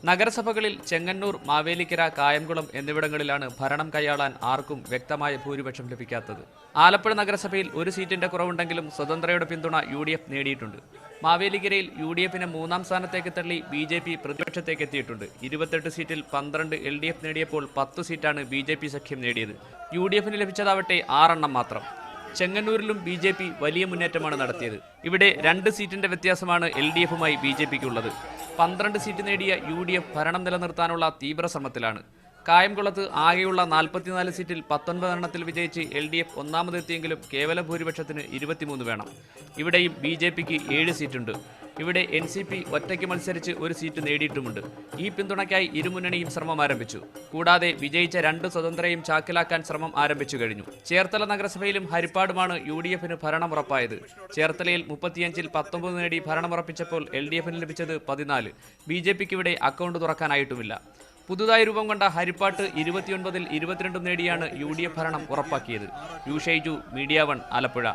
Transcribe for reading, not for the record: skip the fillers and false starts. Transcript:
നഗരസഭകളിൽ ചെങ്ങന്നൂർ, മാവേലിക്കര, കായംകുളം എന്നിവിടങ്ങളിലാണ് ഭരണം കൈയാളാൻ ആർക്കും വ്യക്തമായ ഭൂരിപക്ഷം ലഭിക്കാത്തത്. ആലപ്പുഴ നഗരസഭയിൽ ഒരു സീറ്റിന്റെ കുറവുണ്ടെങ്കിലും സ്വതന്ത്രയുടെ പിന്തുണ UDF നേടിയിട്ടുണ്ട്. മാവേലിക്കരയിൽ UDFനെ 3ാം സ്ഥാനത്തേക്ക് തള്ളി BJP പ്രതിപക്ഷത്തേക്ക് എത്തിയിട്ടുണ്ട്. 28 സീറ്റിൽ 12 LDF നേടിയപ്പോൾ 10 സീറ്റാണ് BJP സഖ്യം നേടിയത്. UDFന് ലഭിച്ചതാവട്ടെ 6 എണ്ണം മാത്രം. ചെങ്ങന്നൂരിലും BJP വലിയ മുന്നേറ്റമാണ് നടത്തിയത്. ഇവിടെ 2 സീറ്റിന്റെ വ്യത്യാസമാണ് LDFുമായി BJPക്കുള്ളത്. 12 സീറ്റ് നേടിയ UDF ഭരണം നിലനിർത്താനുള്ള തീവ്ര ശ്രമത്തിലാണ്. കായംകുളത്ത് ആകെയുള്ള 44 സീറ്റിൽ 19 എണ്ണത്തിൽ വിജയിച്ച് LDF ഒന്നാമതെത്തിയെങ്കിലും കേവല ഭൂരിപക്ഷത്തിന് 23 വേണം. ഇവിടെയും BJPക്ക് 7 സീറ്റുണ്ട്. ഇവിടെ NCP ഒറ്റയ്ക്ക് മത്സരിച്ച് ഒരു സീറ്റ് നേടിയിട്ടുമുണ്ട്. ഈ പിന്തുണയ്ക്കായി ഇരുമുന്നണിയും ശ്രമം ആരംഭിച്ചു. കൂടാതെ വിജയിച്ച 2 സ്വതന്ത്രയും ചാക്കിലാക്കാൻ ശ്രമം ആരംഭിച്ചു കഴിഞ്ഞു. ചേർത്തല നഗരസഭയിലും ഹരിപ്പാടുമാണ് UDFന് ഭരണം ഉറപ്പായത്. ചേർത്തലയിൽ 35ൽ 19 നേടി ഭരണമുറപ്പിച്ചപ്പോൾ LDFന് ലഭിച്ചത് 14. BJPക്ക് ഇവിടെ അക്കൗണ്ട് തുറക്കാനായിട്ടുമില്ല. പുതുതായി രൂപം കൊണ്ട ഹരിപ്പാട്ട് 29ൽ 22 നേടിയാണ് UDF ഭരണം ഉറപ്പാക്കിയത്. U Shaiju, media 1, Alappuzha.